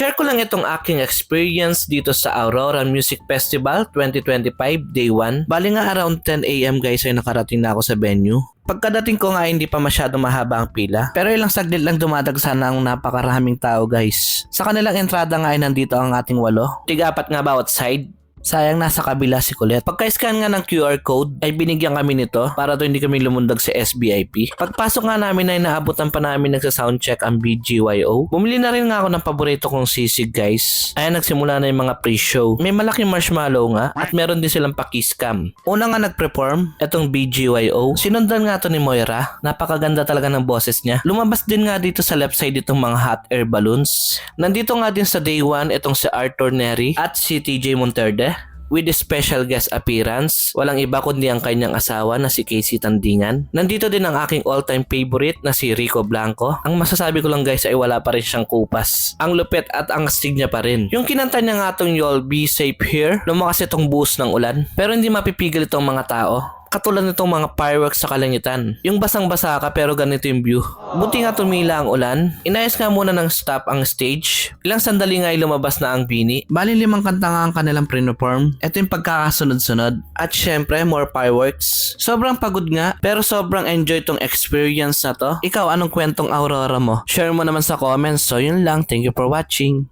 Share ko lang itong aking experience dito sa Aurora Music Festival 2025 Day 1. Bali nga around 10 AM guys ay nakarating na ako sa venue. Pagkadating ko nga hindi pa masyadong mahaba ang pila, pero ilang saglit lang dumadagsa na ang napakaraming tao guys. Sa kanilang entrada nga ay nandito ang ating 8, tiga-4 nga bawat side. Sayang nasa kabila si Colette. Pagka-scan nga ng QR code ay binigyan kami nito para to hindi kami lumundag sa SBIP. Pagpasok nga namin ay naabutan pa namin nagsa-soundcheck ang BGYO. Bumili na rin nga ako ng paborito kong sisig guys. Ayan, nagsimula na yung mga pre-show. May malaking marshmallow nga at meron din silang pa-kiss cam. Una nga nag-perform etong BGYO. Sinundan nga to ni Moira. Napakaganda talaga ng boses niya. Lumabas din nga dito sa left side itong mga hot air balloons. Nandito nga din sa day 1 itong si Arthur Neri at si TJ Monterde with a special guest appearance. Walang iba kundi ang kanyang asawa na si Casey Tandingan. Nandito din ang aking all-time favorite na si Rico Blanco. Ang masasabi ko lang guys ay wala pa rin siyang kupas. Ang lupit at ang astig niya pa rin. Yung kinanta niya nga tong You'll Be Safe Here, lumakas itong buhos ng ulan. Pero hindi mapipigil itong mga tao. Katulad nitong mga fireworks sa kalangitan. Yung basang-basa ka pero ganito yung view. Buti nga tumila ang ulan. Inayos nga muna ng staff ang stage. Ilang sandali nga ay lumabas na ang bini. Bali 5 kanta nga ang kanilang pre-perform. Ito yung pagkakasunod-sunod. At syempre, more fireworks. Sobrang pagod nga, pero sobrang enjoy tong experience na to. Ikaw, anong kwentong Aurora mo? Share mo naman sa comments. So yun lang. Thank you for watching.